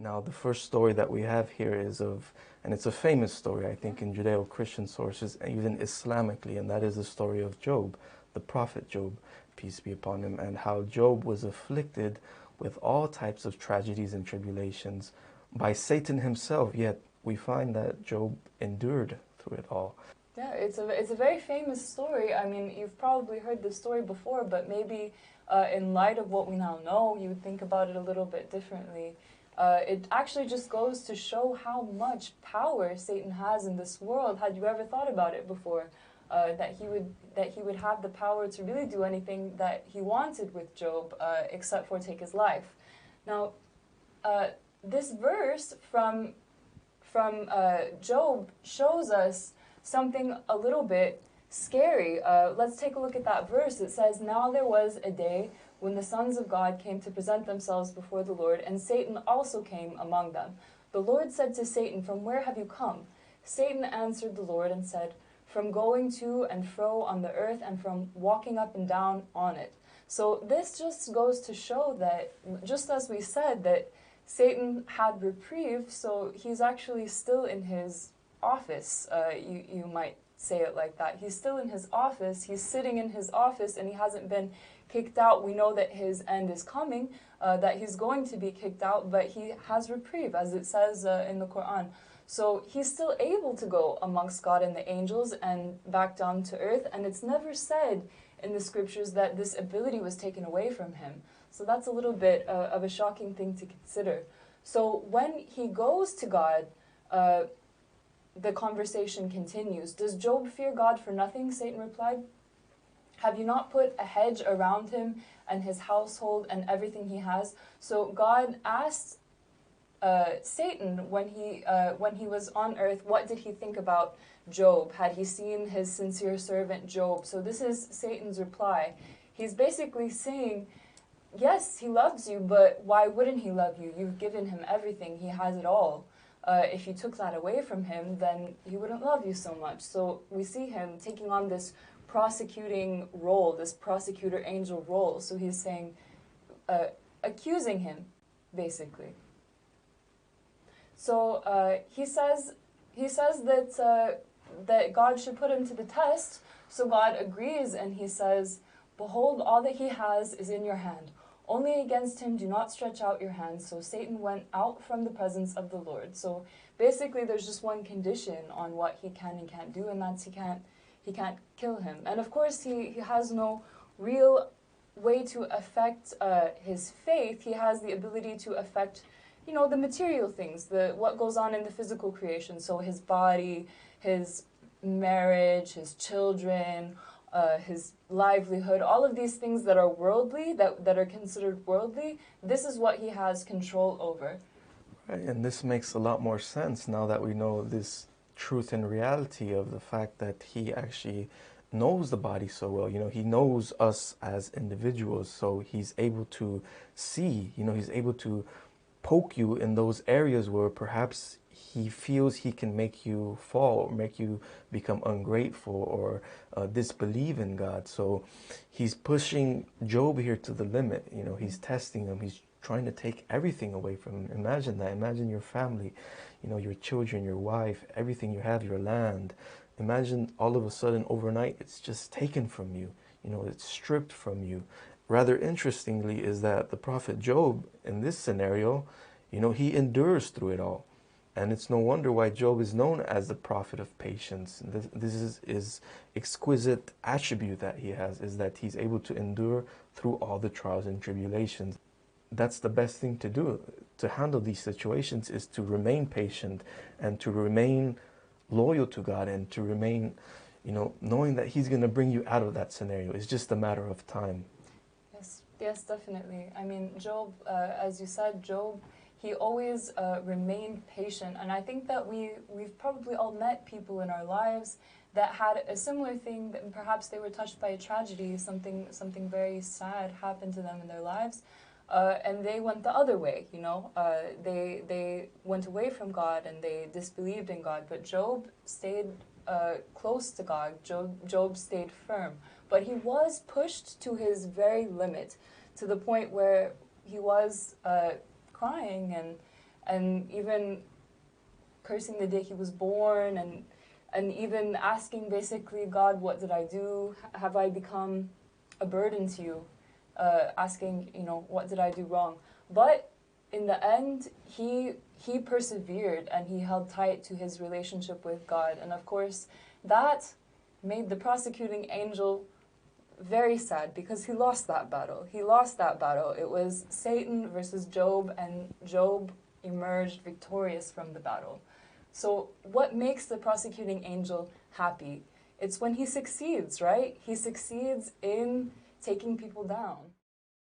Now, the first story that we have here is of, and it's a famous story, I think, in Judeo-Christian sources, even Islamically, and that is the story of Job, the prophet Job, peace be upon him, and how Job was afflicted with all types of tragedies and tribulations by Satan himself, yet we find that Job endured through it all. Yeah, it's a very famous story. I mean, you've probably heard the story before, but maybe in light of what we now know, you would think about it a little bit differently. It actually just goes to show how much power Satan has in this world. Had you ever thought about it before? That he would have the power to really do anything that he wanted with Job, except for take his life. Now, this verse from Job shows us something a little bit scary. Let's take a look at that verse. It says, "Now there was a day when the sons of God came to present themselves before the Lord, and Satan also came among them. The Lord said to Satan, 'From where have you come?' Satan answered the Lord and said, 'From going to and fro on the earth and from walking up and down on it.'" So this just goes to show that, just as we said, that Satan had reprieve, so he's actually still in his office. You might say it like that. He's still in his office, he's sitting in his office, and he hasn't been kicked out. We know that his end is coming, that he's going to be kicked out, but he has reprieve, as it says in the Quran. So he's still able to go amongst God and the angels and back down to earth, and it's never said in the scriptures that this ability was taken away from him. So that's a little bit of a shocking thing to consider. So when he goes to God, the conversation continues. "Does Job fear God for nothing?" Satan replied. "Have you not put a hedge around him and his household and everything he has?" So God asked Satan when he was on earth, what did he think about Job? Had he seen his sincere servant Job? So this is Satan's reply. He's basically saying, yes, he loves you, but why wouldn't he love you? You've given him everything. He has it all. If you took that away from him, then he wouldn't love you so much. So we see him taking on this prosecuting role, this prosecutor angel role. So he's saying, accusing him, basically. So he says that God should put him to the test. So God agrees, and he says, "Behold, all that he has is in your hand. Only against him do not stretch out your hand." So Satan went out from the presence of the Lord. So basically there's just one condition on what he can and can't do, and that's he can't kill him. And of course he has no real way to affect his faith. He has the ability to affect, you know, the material things, what goes on in the physical creation. So his body, his marriage, his children, his livelihood, all of these things that are worldly, that are considered worldly, this is what he has control over. Right, and this makes a lot more sense now that we know this truth and reality of the fact that he actually knows the body so well. You know, he knows us as individuals, so he's able to see, you know, he's able to poke you in those areas where perhaps he feels he can make you fall, or make you become ungrateful, or disbelieve in God. So he's pushing Job here to the limit. You know, he's testing him. He's trying to take everything away from him. Imagine that. Imagine your family, you know, your children, your wife, everything you have, your land. Imagine all of a sudden overnight it's just taken from you. You know, it's stripped from you. Rather interestingly is that the prophet Job, in this scenario, you know, he endures through it all. And it's no wonder why Job is known as the prophet of patience. This is his exquisite attribute that he has, is that he's able to endure through all the trials and tribulations. That's the best thing to do, to handle these situations, is to remain patient and to remain loyal to God, and to remain, you know, knowing that he's going to bring you out of that scenario. It's just a matter of time. Yes, definitely. I mean, Job, as you said, Job, he always remained patient. And I think that we've probably all met people in our lives that had a similar thing, that perhaps they were touched by a tragedy, something very sad happened to them in their lives, and they went the other way, you know. They went away from God and they disbelieved in God. But Job stayed close to God. Job stayed firm. But he was pushed to his very limit, to the point where he was crying and even cursing the day he was born, and even asking basically, God, what did I do? Have I become a burden to you? Asking, what did I do wrong? But in the end, he persevered and he held tight to his relationship with God. And of course, that made the prosecuting angel very sad because he lost that battle. He lost that battle. It was Satan versus Job, and Job emerged victorious from the battle. So what makes the prosecuting angel happy? It's when he succeeds, right? He succeeds in taking people down.